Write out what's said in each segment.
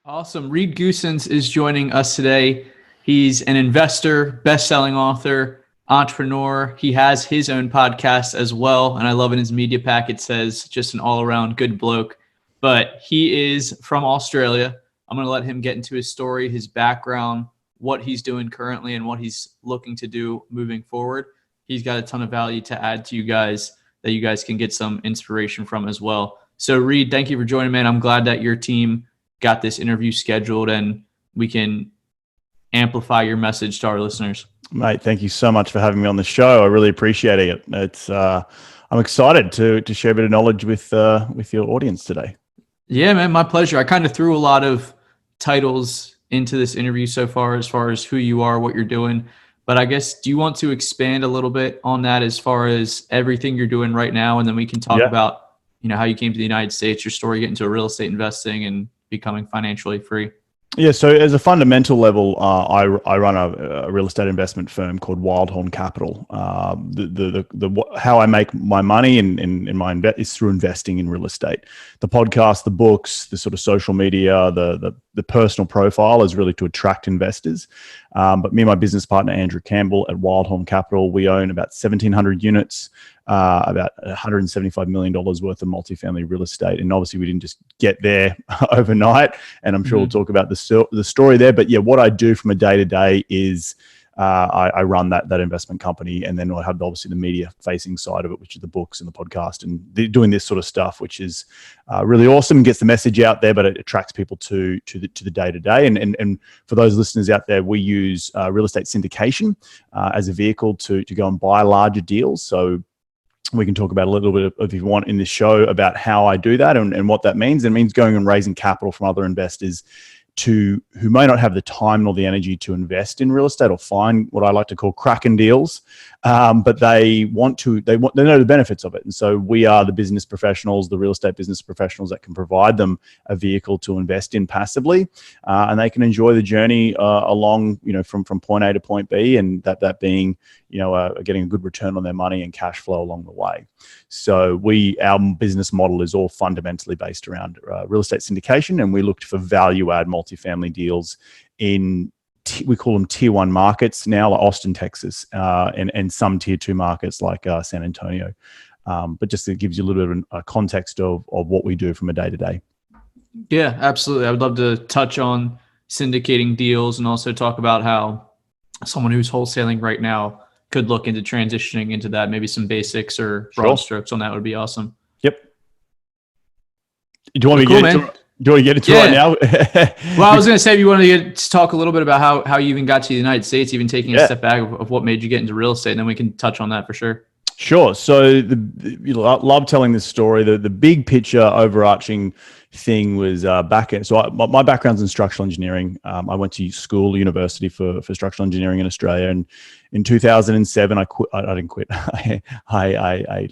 Awesome. Reed Goossens is joining us today. He's an investor, best-selling author, entrepreneur. He has his own podcast as well, and I love in his media pack it says just an all-around good bloke. But he is from Australia. I'm going to let him get into his story, his background, what he's doing currently, and what he's looking to do moving forward. He's got a ton of value to add to you guys that you guys can get some inspiration from as well. So Reed, thank you for joining, man. I'm glad that your team got this interview scheduled and we can amplify your message to our listeners. Mate, thank you so much for having me on the show. I really appreciate it. I'm excited to share a bit of knowledge with your audience today. Yeah, man, my pleasure. I kind of threw a lot of titles into this interview so far as who you are, what you're doing. But I guess, do you want to expand a little bit on that as far as everything you're doing right now? And then we can talk about, how you came to the United States, your story, getting into real estate investing and becoming financially free. Yeah, so as a fundamental level, I run a real estate investment firm called Wildhorn Capital. How I make my money is through investing in real estate. The podcast, the books, the sort of social media, the personal profile is really to attract investors. But me and my business partner Andrew Campbell at Wildhorn Capital, we own about 1,700 units. About $175 million worth of multifamily real estate. And obviously we didn't just get there overnight. And I'm sure we'll talk about the story there. But yeah, what I do from a day-to-day is I run that investment company. And then I have obviously the media facing side of it, which is the books and the podcast and doing this sort of stuff, which is really awesome, gets the message out there, but it attracts people to the day-to-day. And for those listeners out there, we use real estate syndication as a vehicle to go and buy larger deals. So we can talk about a little bit, if you want, in this show about how I do that and what that means. It means going and raising capital from other investors who may not have the time nor the energy to invest in real estate or find what I like to call cracking deals, but they know the benefits of it. And so we are the business professionals, the real estate business professionals that can provide them a vehicle to invest in passively, and they can enjoy the journey along, from point A to point B, and that being, getting a good return on their money and cash flow along the way. So our business model is all fundamentally based around real estate syndication, and we looked for value add multifamily deals in we call them tier 1 markets now, like Austin, Texas, and some tier 2 markets like San Antonio. But just it gives you a little bit of a context of what we do from a day to day. Yeah, absolutely. I would love to touch on syndicating deals and also talk about how someone who's wholesaling right now could look into transitioning into that. Maybe some basics or broad strokes on that would be awesome. Yep. Do you want me to get into right now? Well, I was going to say, if you wanted to talk a little bit about how you even got to the United States, even taking a step back of what made you get into real estate, and then we can touch on that for sure. Sure. So I love telling this story. The big picture overarching thing was my background's in structural engineering. I went to university for structural engineering in Australia, and in 2007 I quit. I didn't quit. I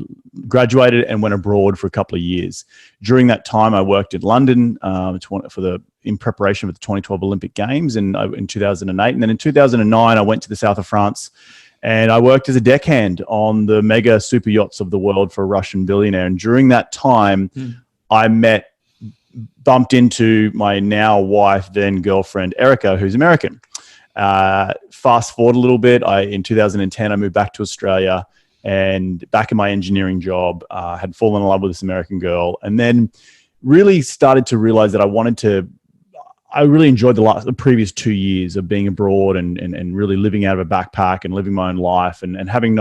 graduated and went abroad for a couple of years. During that time, I worked in London in preparation for the 2012 Olympic Games, and in 2008, and then in 2009 I went to the south of France. And I worked as a deckhand on the mega super yachts of the world for a Russian billionaire. And during that time, I bumped into my now wife, then girlfriend, Erica, who's American. Fast forward a little bit, in 2010, I moved back to Australia, and back in my engineering job, had fallen in love with this American girl, and then really started to realize that I really enjoyed the previous 2 years of being abroad and really living out of a backpack and living my own life and having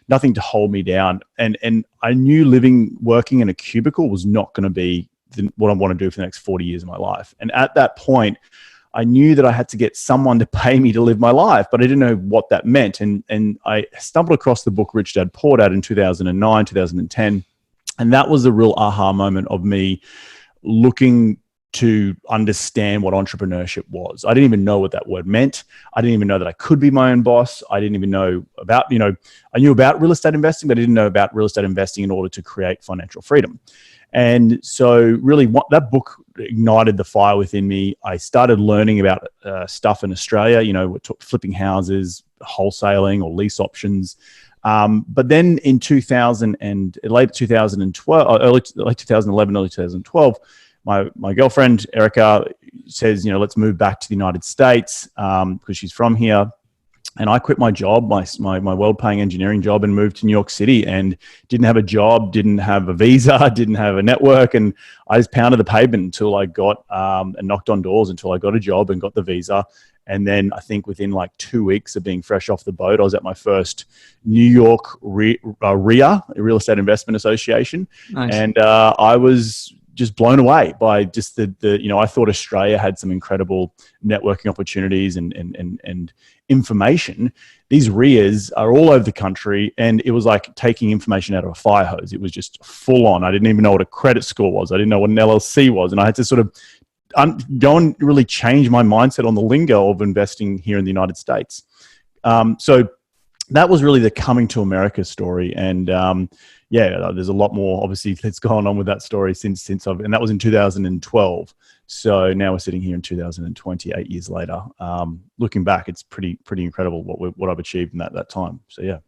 nothing to hold me down. And I knew working in a cubicle was not going to be what I want to do for the next 40 years of my life. And at that point, I knew that I had to get someone to pay me to live my life, but I didn't know what that meant. And I stumbled across the book Rich Dad Poor Dad in 2009, 2010. And that was the real aha moment of me looking to understand what entrepreneurship was. I didn't even know what that word meant. I didn't even know that I could be my own boss. I didn't even know about, I knew about real estate investing, but I didn't know about real estate investing in order to create financial freedom. And so really that book ignited the fire within me. I started learning about stuff in Australia, flipping houses, wholesaling or lease options. But then in late 2011, early 2012, my girlfriend, Erica, says, let's move back to the United States because she's from here. And I quit my job, my well-paying engineering job, and moved to New York City, and didn't have a job, didn't have a visa, didn't have a network. And I just pounded the pavement until I got and knocked on doors until I got a job and got the visa. And then I think within like 2 weeks of being fresh off the boat, I was at my first New York RIA, Real Estate Investment Association. Nice. And I was just blown away by just the I thought Australia had some incredible networking opportunities and information. These RIAs are all over the country, and it was like taking information out of a fire hose. It was just full on. I didn't even know what a credit score was. I didn't know what an LLC was. And I had to sort of go and really change my mindset on the lingo of investing here in the United States. So that was really the coming to America story. And there's a lot more obviously that's gone on with that story since and that was in 2012. So now we're sitting here in 2020, 8 years later. Looking back, it's pretty incredible what I've achieved in that time. So yeah.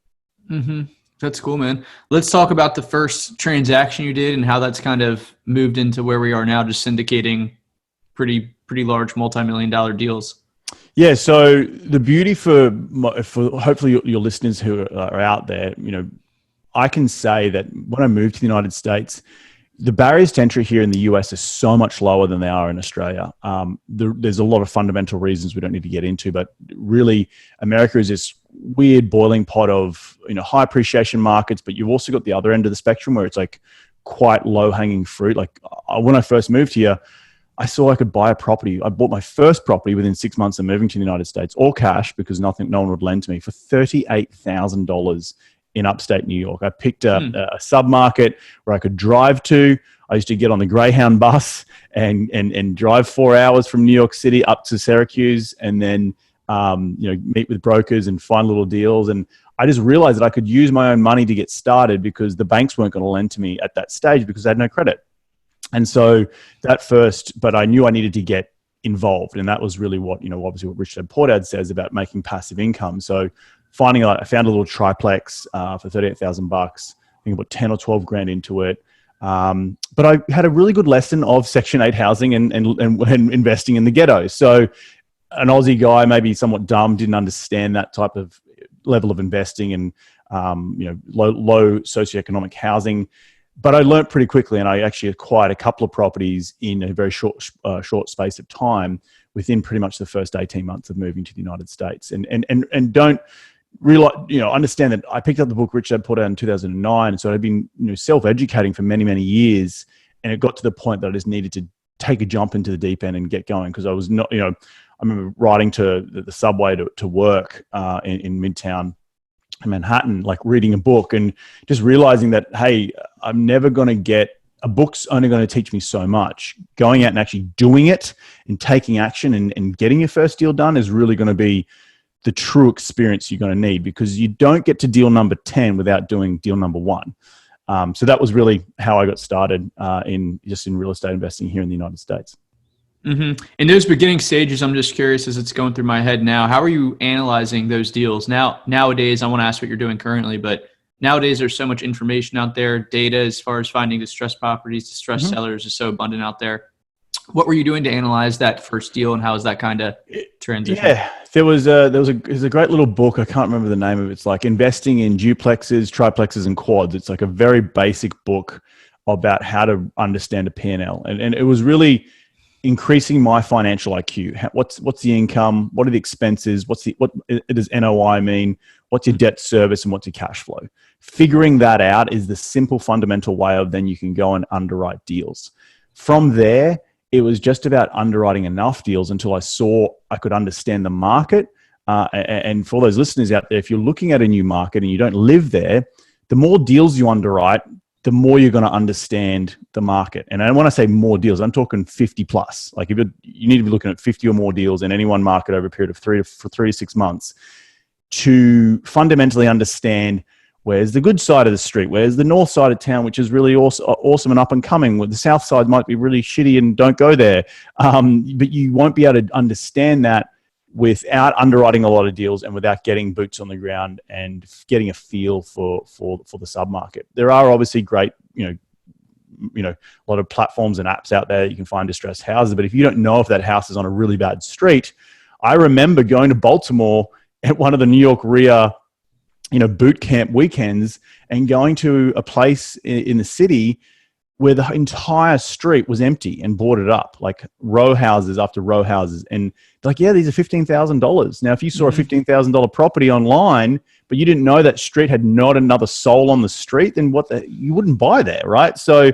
Mm-hmm. That's cool, man. Let's talk about the first transaction you did and how that's kind of moved into where we are now, just syndicating pretty large multi-million-dollar deals. Yeah. So the beauty for hopefully your listeners who are out there, I can say that when I moved to the United States, the barriers to entry here in the US are so much lower than they are in Australia. There's a lot of fundamental reasons we don't need to get into, but really America is this weird boiling pot of, high appreciation markets, but you've also got the other end of the spectrum where it's like quite low hanging fruit. Like when I first moved here, I saw I could buy a property. I bought my first property within 6 months of moving to the United States, all cash because no one would lend to me, for $38,000 in upstate New York. I picked a sub-market where I could drive to. I used to get on the Greyhound bus and drive 4 hours from New York City up to Syracuse, and then meet with brokers and find little deals. And I just realized that I could use my own money to get started because the banks weren't going to lend to me at that stage because I had no credit. And so but I knew I needed to get involved. And that was really what, obviously what Richard Portad says about making passive income. So I found a little triplex for $38,000. I think I put 10 or 12 grand into it. But I had a really good lesson of Section 8 housing and investing in the ghetto. So an Aussie guy, maybe somewhat dumb, didn't understand that type of level of investing and low socioeconomic housing. But I learned pretty quickly, and I actually acquired a couple of properties in a very short space of time within pretty much the first 18 months of moving to the United States. And don't realize, understand that I picked up the book Rich Dad Poor Dad in 2009. So I'd been self-educating for many, many years. And it got to the point that I just needed to take a jump into the deep end and get going, because I was not, I remember riding to the subway to work in Midtown Manhattan, like reading a book and just realizing that, hey, I'm never going to get a book's only going to teach me so much. Going out and actually doing it and taking action and getting your first deal done is really going to be the true experience you're going to need, because you don't get to deal number 10 without doing deal number 1. So that was really how I got started in real estate investing here in the United States. Mm-hmm. In those beginning stages, I'm just curious, as it's going through my head now, how are you analyzing those deals? Nowadays, I want to ask what you're doing currently, but nowadays there's so much information out there. Data as far as finding distressed properties, distressed sellers is so abundant out there. What were you doing to analyze that first deal, and how is that kind of transition? Yeah, there's a great little book. I can't remember the name of it. It's like Investing in Duplexes, Triplexes, and Quads. It's like a very basic book about how to understand a P&L. And it was really increasing my financial IQ. What's the income? What are the expenses? What does NOI mean? What's your debt service and what's your cash flow? Figuring that out is the simple fundamental way of then you can go and underwrite deals. From there, it was just about underwriting enough deals until I saw I could understand the market. And for those listeners out there, if you're looking at a new market and you don't live there, the more deals you underwrite, the more you're going to understand the market. And when I say more deals, I'm talking 50 plus. Like you need to be looking at 50 or more deals in any one market over a period of 3 to 6 months to fundamentally understand where's the good side of the street, where's the north side of town, which is really awesome and up and coming, where the south side might be really shitty and don't go there. But you won't be able to understand that without underwriting a lot of deals and without getting boots on the ground and getting a feel for the sub-market. There are obviously great, a lot of platforms and apps out there. You can find distressed houses, but if you don't know if that house is on a really bad street, I remember going to Baltimore at one of the New York RIA, boot camp weekends and going to a place in the city where the entire street was empty and boarded up, like row houses after row houses. And they're like, yeah, these are $15,000. Now, if you saw a $15,000 property online, but you didn't know that street had not another soul on the street, then you wouldn't buy there, right? So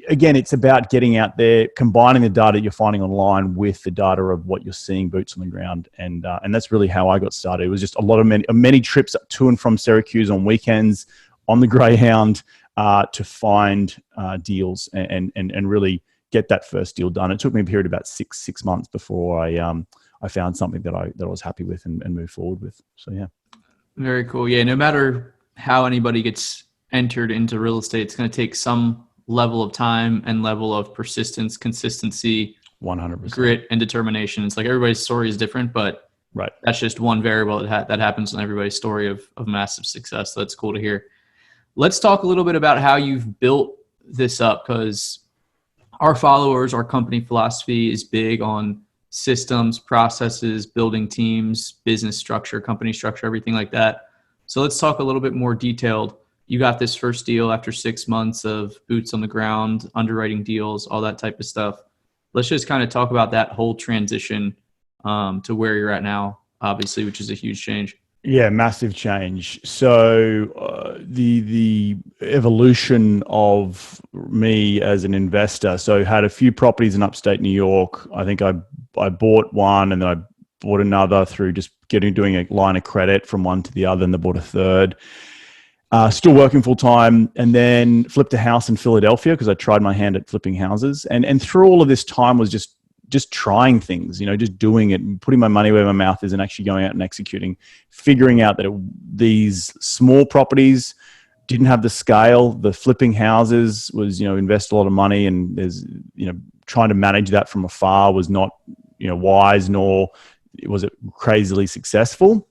again, it's about getting out there, combining the data you're finding online with the data of what you're seeing boots on the ground. And that's really how I got started. It was just many trips to and from Syracuse on weekends on the Greyhound, to find deals and really get that first deal done. It took me a period of about six months before I found something that I was happy with and moved forward with. So yeah. Very cool. Yeah. No matter how anybody gets entered into real estate, it's going to take some level of time and level of persistence, consistency, 100%, grit, and determination. It's like everybody's story is different, but right, that's just one variable that happens in everybody's story of massive success. So that's cool to hear. Let's talk a little bit about how you've built this up, because our followers, our company philosophy is big on systems, processes, building teams, business structure, company structure, everything like that. So let's talk a little bit more detailed. You got this first deal after 6 months of boots on the ground, underwriting deals, all that type of stuff. Let's just kind of talk about that whole transition to where you're at now, obviously, which is a huge change. Yeah, massive change. So the evolution of me as an investor. So had a few properties in upstate New York. I think I bought one and then I bought another through just doing a line of credit from one to the other, and then bought a third. Still working full time, and then flipped a house in Philadelphia because I tried my hand at flipping houses. And through all of this time was just trying things, just doing it and putting my money where my mouth is and actually going out and executing, figuring out that these small properties didn't have the scale. The flipping houses was, invest a lot of money, and there's, trying to manage that from afar was not, wise, nor was it crazily successful.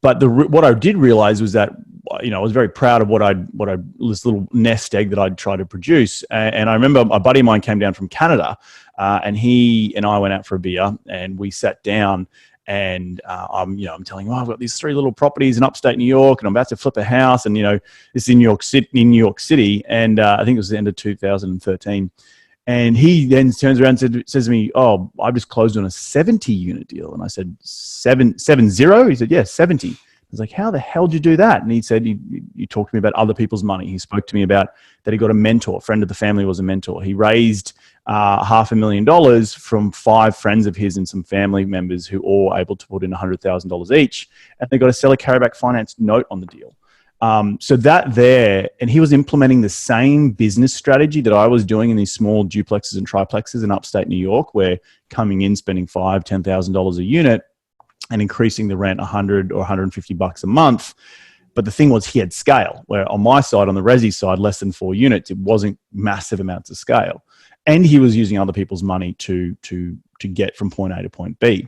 But what I did realize was that, I was very proud of this little nest egg that I'd tried to produce. And I remember a buddy of mine came down from Canada, and he and I went out for a beer, and we sat down, and I'm telling him, I've got these 3 little properties in upstate New York, and I'm about to flip a house, and this is in New York City, and I think it was the end of 2013. And he then turns around and says to me, "Oh, I've just closed on a 70-unit deal." And I said, 70? He said, "Yeah, 70. I was like, "How the hell did you do that?" And he said, you talked to me about other people's money. He spoke to me about that he got a mentor. A friend of the family was a mentor. He raised $500,000 from 5 friends of his and some family members who all were able to put in $100,000 each. And they got a seller carryback finance note on the deal. So that there, and he was implementing the same business strategy that I was doing in these small duplexes and triplexes in upstate New York, where coming in, spending $5,000, $10,000 a unit and increasing the rent $100 or $150 a month. But the thing was, he had scale, where on my side, on the resi side, less than 4 units, it wasn't massive amounts of scale. And he was using other people's money to get from point A to point B.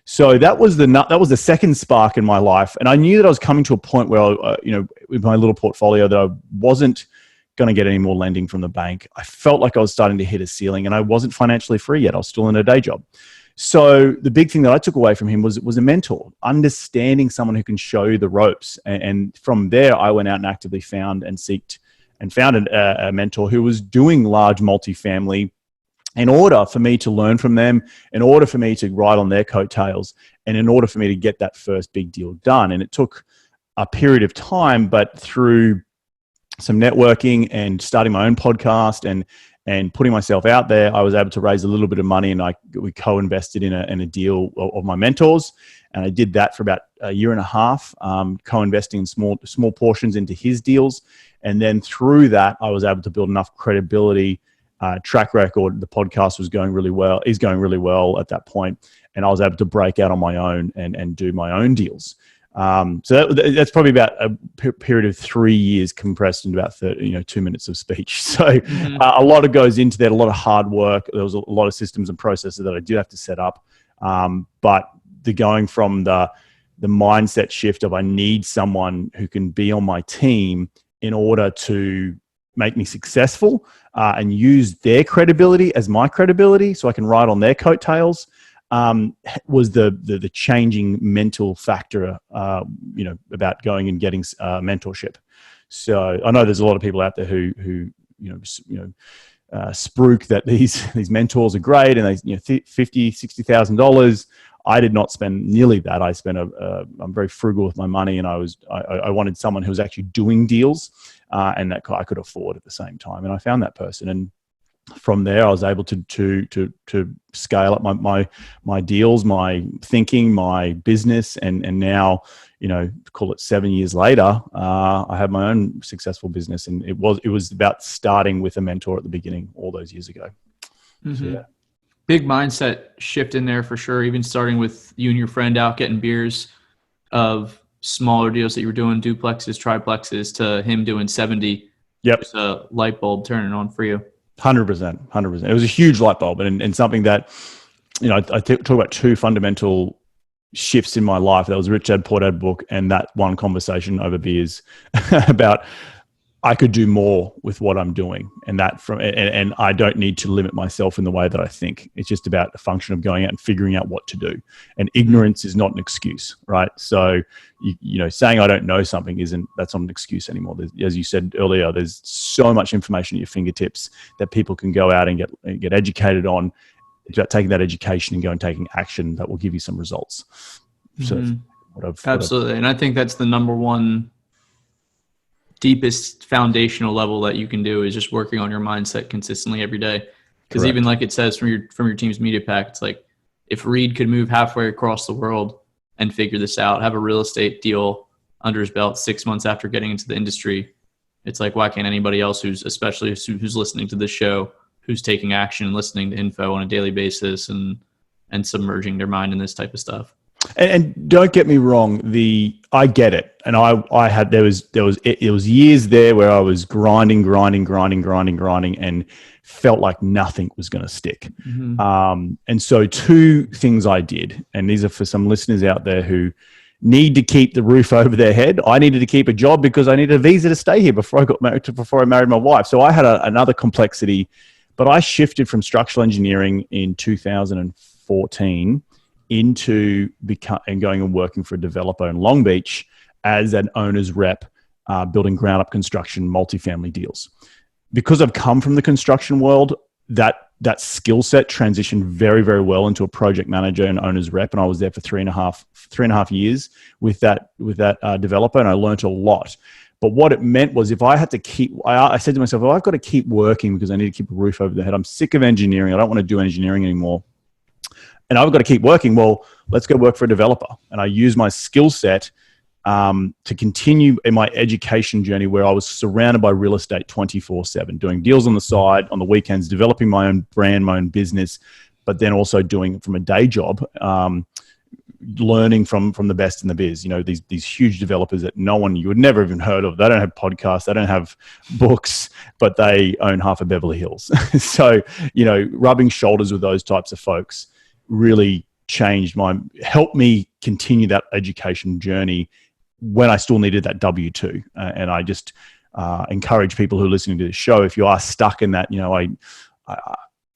So that was the second spark in my life. And I knew that I was coming to a point where, with my little portfolio, that I wasn't going to get any more lending from the bank. I felt like I was starting to hit a ceiling, and I wasn't financially free yet. I was still in a day job. So the big thing that I took away from him was a mentor, understanding someone who can show you the ropes. And from there, I went out and actively found a mentor who was doing large multifamily, in order for me to learn from them, in order for me to ride on their coattails, and in order for me to get that first big deal done. And it took a period of time, but through some networking and starting my own podcast and putting myself out there, I was able to raise a little bit of money, and we co-invested in a deal of my mentors. And I did that for about a year and a half, co-investing in small portions into his deals. And then through that, I was able to build enough credibility, track record. The podcast was going really well. Is going really well at that point, and I was able to break out on my own and do my own deals. So that's probably about a period of 3 years compressed into about 2 minutes of speech. So a lot of goes into that, a lot of hard work. There was a lot of systems and processes that I did have to set up. But the going from the mindset shift of I need someone who can be on my team in order to make me successful and use their credibility as my credibility so I can ride on their coattails was the changing mental factor, about going and getting mentorship. So I know there's a lot of people out there who spruik that these mentors are great and they $50,000-$60,000. I did not spend nearly that. I spent I'm very frugal with my money, and I wanted someone who was actually doing deals and that I could afford at the same time. And I found that person, and from there I was able to scale up my deals, my thinking, my business, and now, call it 7 years later, I have my own successful business, and it was about starting with a mentor at the beginning all those years ago. Mm-hmm. So, yeah. Big mindset shift in there for sure. Even starting with you and your friend out getting beers of smaller deals that you were doing, duplexes, triplexes, to him doing 70. Yep. Just a light bulb turning on for you. 100%. It was a huge light bulb, and something that, I talk about two fundamental shifts in my life. That was Rich Dad Poor Dad book, and that one conversation over beers about I could do more with what I'm doing, and I don't need to limit myself in the way that I think. It's just about a function of going out and figuring out what to do. And ignorance is not an excuse, right? So, saying I don't know something that's not an excuse anymore. As you said earlier, there's so much information at your fingertips that people can go out and get educated on. It's about taking that education and going and taking action that will give you some results. So, absolutely, and I think that's the number one deepest foundational level that you can do is just working on your mindset consistently every day. Because even like it says from your team's media pack, it's like, if Reed could move halfway across the world and figure this out, have a real estate deal under his belt 6 months after getting into the industry, it's like, why can't anybody else who's listening to this show, who's taking action and listening to info on a daily basis and submerging their mind in this type of stuff? And don't get me wrong, I get it. And there was years there where I was grinding and felt like nothing was going to stick. Mm-hmm. And so two things I did, and these are for some listeners out there who need to keep the roof over their head. I needed to keep a job because I needed a visa to stay here before I married my wife. So I had another complexity, but I shifted from structural engineering in 2014 into going and working for a developer in Long Beach as an owner's rep, building ground up construction, multifamily deals. Because I've come from the construction world, that skill set transitioned very, very well into a project manager and owner's rep. And I was there for three and a half years with that developer, and I learned a lot. But what it meant was, if I had to I said to myself, I've got to keep working because I need to keep a roof over the head. I'm sick of engineering. I don't want to do engineering anymore. And I've got to keep working. Well, let's go work for a developer. And I use my skill set to continue in my education journey, where I was surrounded by real estate 24/7, doing deals on the side, on the weekends, developing my own brand, my own business, but then also doing it from a day job, learning from the best in the biz. These huge developers that you would never even heard of. They don't have podcasts, they don't have books, but they own half of Beverly Hills. So, rubbing shoulders with those types of folks really helped me continue that education journey when I still needed that W-2. And I just encourage people who are listening to this show, if you are stuck in that,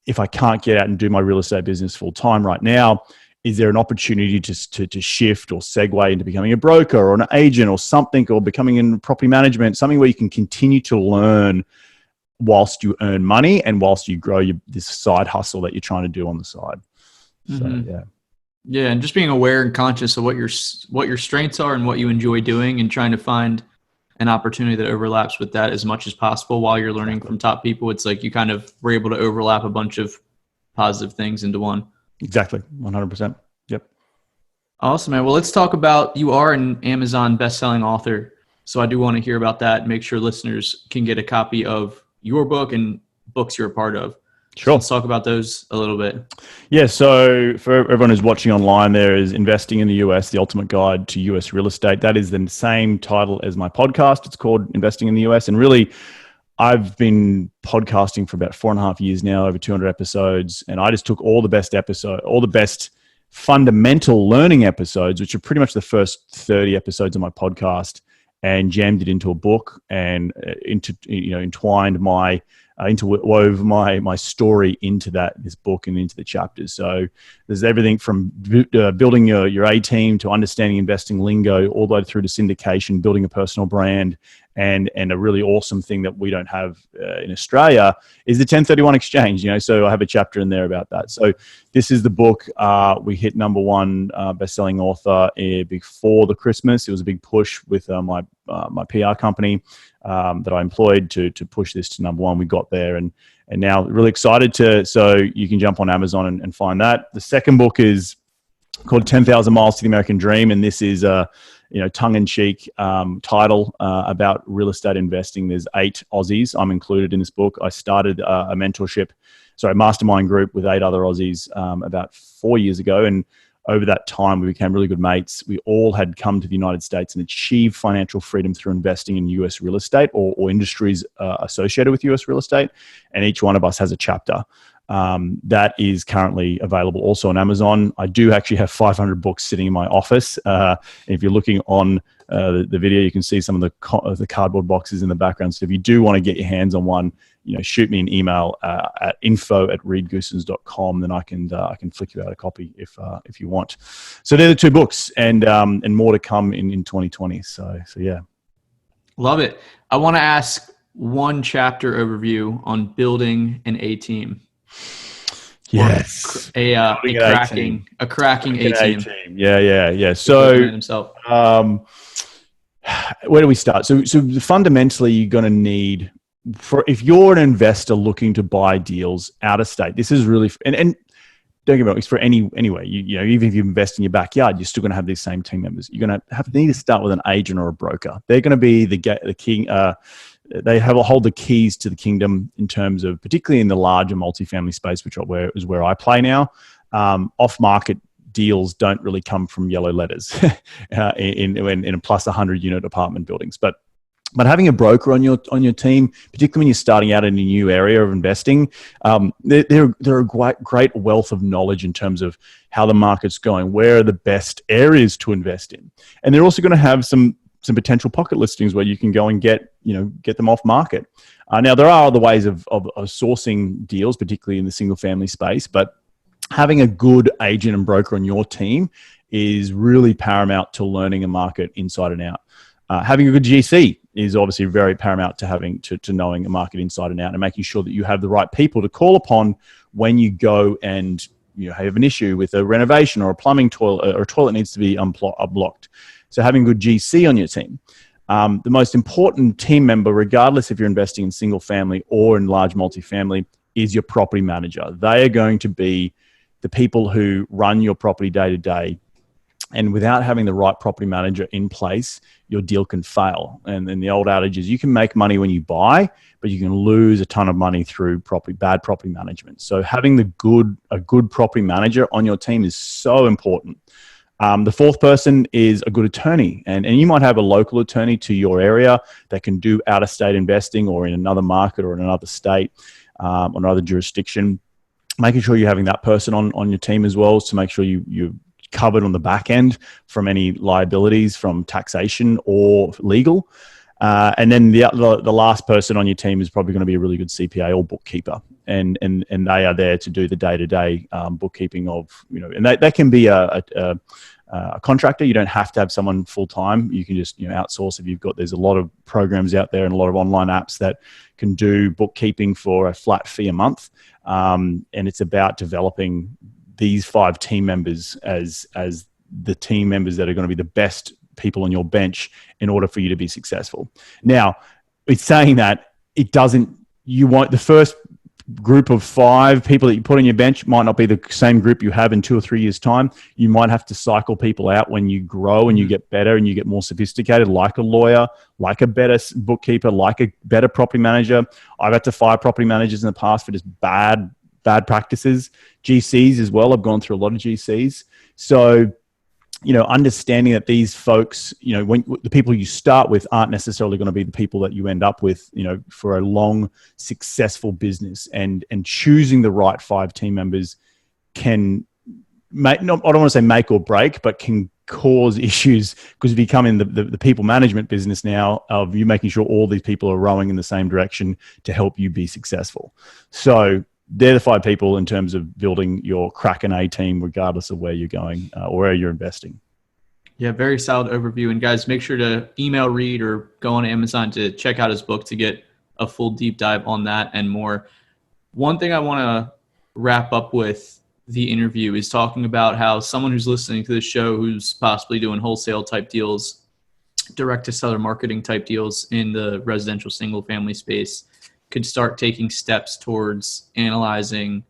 if I can't get out and do my real estate business full time right now, is there an opportunity to shift or segue into becoming a broker or an agent or something, or becoming in property management, something where you can continue to learn whilst you earn money and whilst you grow this side hustle that you're trying to do on the side. So, yeah, and just being aware and conscious of what your strengths are and what you enjoy doing, and trying to find an opportunity that overlaps with that as much as possible while you're learning from top people. It's like you kind of were able to overlap a bunch of positive things into one. Exactly, 100%. Yep. Awesome, man. Well, let's talk about, you are an Amazon best-selling author, so I do want to hear about that. Make sure listeners can get a copy of your book and books you're a part of. Sure. Let's talk about those a little bit. Yeah. So for everyone who's watching online, there is Investing in the US, the Ultimate Guide to US Real Estate. That is the same title as my podcast. It's called Investing in the US. And really, I've been podcasting for about 4.5 years now, over 200 episodes. And I just took all the best fundamental learning episodes, which are pretty much the first 30 episodes of my podcast, and jammed it into a book and interwove my story into this book and into the chapters. So there's everything from building your A team to understanding investing lingo, all the way through to syndication, building a personal brand, and a really awesome thing that we don't have in Australia is the 1031 exchange. So I have a chapter in there about that. So this is the book. We hit #1 best-selling author before the Christmas. It was a big push with my PR company that I employed to push this to #1. We got there, and now really excited so you can jump on Amazon and find that. The second book is called 10,000 Miles to the American Dream, and this is a tongue-in-cheek title about real estate investing. There's 8 Aussies. I'm included in this book. I started a mastermind group with 8 other Aussies about 4 years ago, and over that time, we became really good mates. We all had come to the United States and achieved financial freedom through investing in US real estate or industries associated with US real estate. And each one of us has a chapter that is currently available also on Amazon. I do actually have 500 books sitting in my office. If you're looking on the video, you can see some of the cardboard boxes in the background. So if you do want to get your hands on one, shoot me an email at info@readgoossens.com. Then I can flick you out a copy if you want. So they're the 2 books, and more to come in 2020. So yeah, love it. I want to ask one chapter overview on building an A team. Yes, a cracking A team. Yeah. So where do we start? So fundamentally, you're going to need, if you're an investor looking to buy deals out of state, this is really, and don't get me wrong, it's for anyway. Even if you invest in your backyard, you're still going to have these same team members. You're going to need to start with an agent or a broker. They're going to be the king. They hold the keys to the kingdom in terms of, particularly in the larger multifamily space, which is where I play now. Off-market deals don't really come from yellow letters in a plus 100 unit apartment buildings, but having a broker on your team, particularly when you're starting out in a new area of investing, they're a great wealth of knowledge in terms of how the market's going, where are the best areas to invest in, and they're also going to have some potential pocket listings where you can go and get them off market. Now there are other ways of sourcing deals, particularly in the single family space, but having a good agent and broker on your team is really paramount to learning a market inside and out. Having a good GC is obviously very paramount to knowing a market inside and out, and making sure that you have the right people to call upon when you go and have an issue with a renovation or a plumbing toilet, or a toilet needs to be unblocked. So having a good GC on your team. The most important team member, regardless if you're investing in single family or in large multifamily, is your property manager. They are going to be the people who run your property day to day. And without having the right property manager in place, your deal can fail. And then the old adage is, you can make money when you buy, but you can lose a ton of money through bad property management. So having a good property manager on your team is so important. The fourth person is a good attorney, and you might have a local attorney to your area that can do out-of-state investing, or in another market or in another state or another jurisdiction. Making sure you're having that person on your team as well, to make sure you're covered on the back end from any liabilities from taxation or legal. And then the last person on your team is probably going to be a really good CPA or bookkeeper, and they are there to do the day-to-day bookkeeping of, and they can be a contractor. You don't have to have someone full-time. You can just outsource there's a lot of programs out there and a lot of online apps that can do bookkeeping for a flat fee a month. And it's about developing these 5 team members as the team members that are going to be the best people on your bench in order for you to be successful. Now, it's saying that the first group of 5 people that you put on your bench might not be the same group you have in 2 or 3 years' time. You might have to cycle people out when you grow and you get better and you get more sophisticated, like a lawyer, like a better bookkeeper, like a better property manager. I've had to fire property managers in the past for just bad practices. GCs as well. I've gone through a lot of GCs. So, understanding that these folks, when the people you start with aren't necessarily going to be the people that you end up with, for a long, successful business, and choosing the right 5 team members can make, I don't want to say make or break, but can cause issues because you become in the people management business now of you making sure all these people are rowing in the same direction to help you be successful. So they're the 5 people in terms of building your Kraken A team, regardless of where you're going or where you're investing. Yeah, very solid overview. And guys, make sure to email Reed or go on Amazon to check out his book to get a full deep dive on that and more. One thing I want to wrap up with the interview is talking about how someone who's listening to this show who's possibly doing wholesale type deals, direct to seller marketing type deals in the residential single family space could start taking steps towards analyzing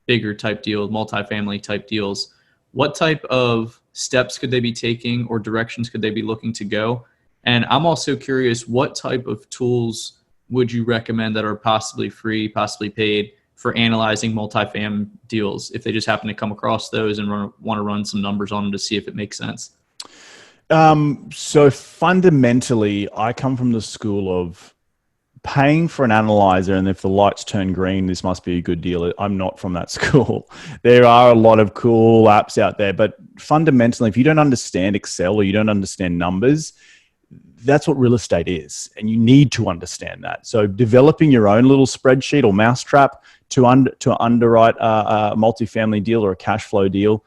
bigger type deals, multifamily type deals. What type of steps could they be taking or directions could they be looking to go? And I'm also curious, what type of tools would you recommend that are possibly free, possibly paid for analyzing multifam deals if they just happen to come across those and want to run some numbers on them to see if it makes sense? So fundamentally, I come from the school of paying for an analyzer, and if the lights turn green, this must be a good deal. I'm not from that school. There are a lot of cool apps out there, but fundamentally, if you don't understand Excel or you don't understand numbers, that's what real estate is, and you need to understand that. So developing your own little spreadsheet or mousetrap to underwrite a multifamily deal or a cash flow deal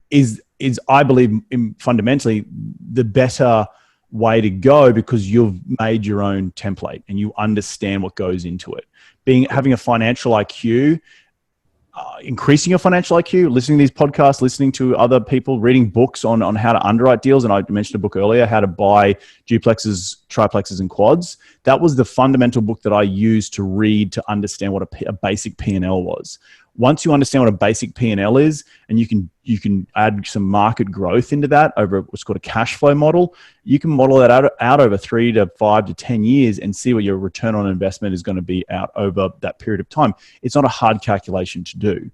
is I believe fundamentally the better way to go, because you've made your own template and you understand what goes into it. Having a financial IQ, increasing your financial IQ, listening to these podcasts, listening to other people, reading books on how to underwrite deals. And I mentioned a book earlier, How to Buy Duplexes, Triplexes, and Quads. That was the fundamental book that I used to read to understand what a basic P&L was. Once you understand what a basic P&L is, and you can add some market growth into that over what's called a cash flow model, you can model that out over 3 to 5 to 10 years and see what your return on investment is going to be out over that period of time. It's not a hard calculation to do.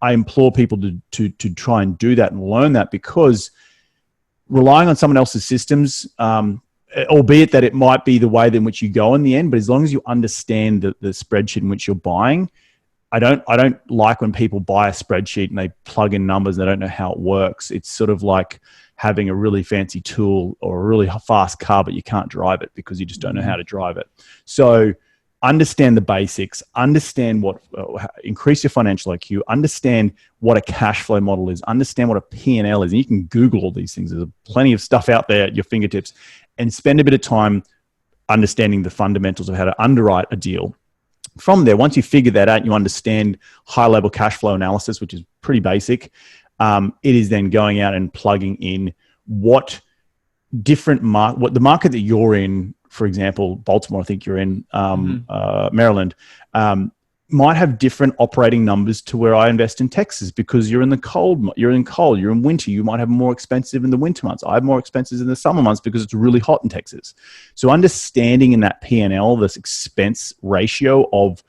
I implore people to try and do that and learn that, because relying on someone else's systems, albeit that it might be the way in which you go in the end, but as long as you understand the spreadsheet in which you're buying, I don't like when people buy a spreadsheet and they plug in numbers and they don't know how it works. It's sort of like having a really fancy tool or a really fast car, but you can't drive it because you just don't know how to drive it. So understand the basics, understand increase your financial IQ, understand what a cash flow model is, understand what a P&L is. And you can Google all these things. There's plenty of stuff out there at your fingertips, and spend a bit of time understanding the fundamentals of how to underwrite a deal. From there, once you figure that out, you understand high-level cash flow analysis, which is pretty basic. It is then going out and plugging in what the market that you're in. For example, Baltimore, I think you're in, Maryland, might have different operating numbers to where I invest in Texas, because you're in winter. You might have more expensive in the winter months. I have more expenses in the summer months because it's really hot in Texas. So understanding in that P&L, this expense ratio of,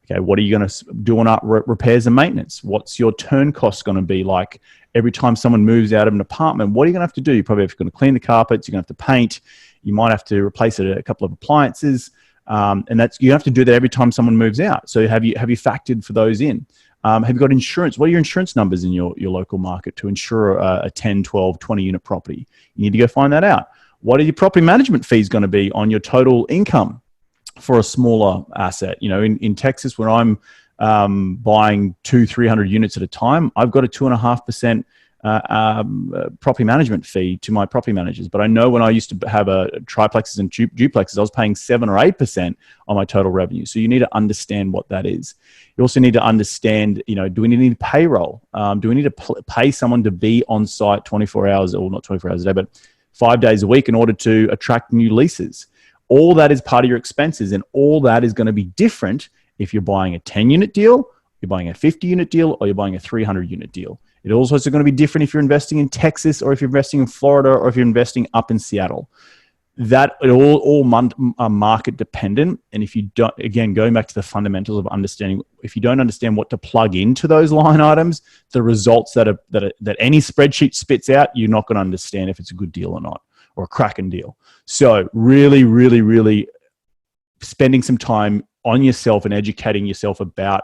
okay, what are you going to do on repairs and maintenance? What's your turn cost going to be like every time someone moves out of an apartment? What are you going to have to do? You're probably going to clean the carpets. You're going to have to paint. You might have to replace a couple of appliances. And you have to do that every time someone moves out. So have you factored for those in? Have you got insurance? What are your insurance numbers in your local market to insure a 10, 12, 20 unit property? You need to go find that out. What are your property management fees going to be on your total income for a smaller asset? You know, in Texas, where I'm buying 200-300 units at a time, I've got a 2.5% property management fee to my property managers. But I know when I used to have triplexes and duplexes, I was paying 7 or 8% on my total revenue. So you need to understand what that is. You also need to understand, do we need payroll? Do we need to pay someone to be on site 24 hours, or not 24 hours a day, but 5 days a week in order to attract new leases? All that is part of your expenses, and all that is going to be different if you're buying a 10-unit deal, you're buying a 50-unit deal, or you're buying a 300-unit deal. It also is going to be different if you're investing in Texas, or if you're investing in Florida, or if you're investing up in Seattle. That all market dependent. And if you don't, again, going back to the fundamentals of understanding, if you don't understand what to plug into those line items, the results that any spreadsheet spits out, you're not going to understand if it's a good deal or not, or a cracking deal. So really, really, really spending some time on yourself and educating yourself about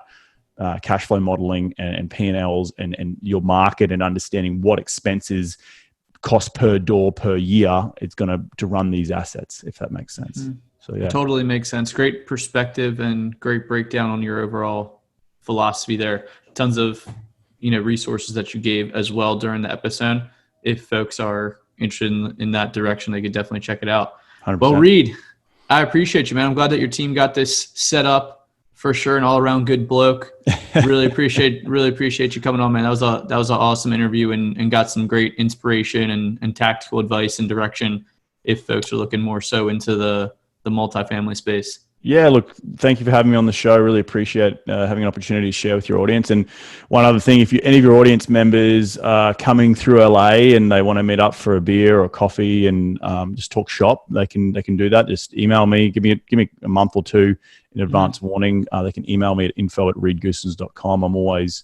cash flow modeling and P&Ls and your market, and understanding what expenses cost per door per year it's going to run these assets, if that makes sense. Mm. So yeah, it totally makes sense. Great perspective and great breakdown on your overall philosophy there. Tons of resources that you gave as well during the episode. If folks are interested in that direction, they could definitely check it out. 100%. Well, Reed, I appreciate you, man. I'm glad that your team got this set up for sure. An all around good bloke. Really appreciate you coming on, man. That was an awesome interview and got some great inspiration and tactical advice and direction if folks are looking more so into the multifamily space. Yeah, look, thank you for having me on the show. Really appreciate having an opportunity to share with your audience. And one other thing, if any of your audience members are coming through LA and they want to meet up for a beer or coffee and just talk shop, they can do that. Just email me. Give me a month or two in advance warning. They can email me at info@reedgoossens.com. I'm always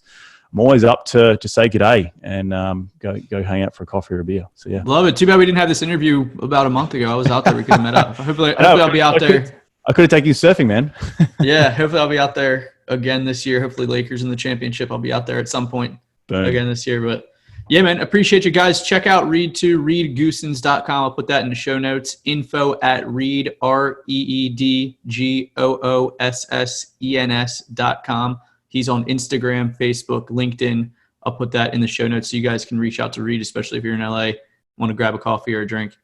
up to say g'day and go hang out for a coffee or a beer. So yeah, love it. Too bad we didn't have this interview about a month ago. I was out there. We could have met up. Hopefully I'll be out there. I could have taken you surfing, man. Yeah, hopefully I'll be out there again this year. Hopefully Lakers in the championship. I'll be out there at some point again this year. But yeah, man, appreciate you guys. Check out Reed too, reedgoossens.com. I'll put that in the show notes. Info@Reed, REEDGOOSSENS.com. He's on Instagram, Facebook, LinkedIn. I'll put that in the show notes so you guys can reach out to Reed, especially if you're in LA, want to grab a coffee or a drink.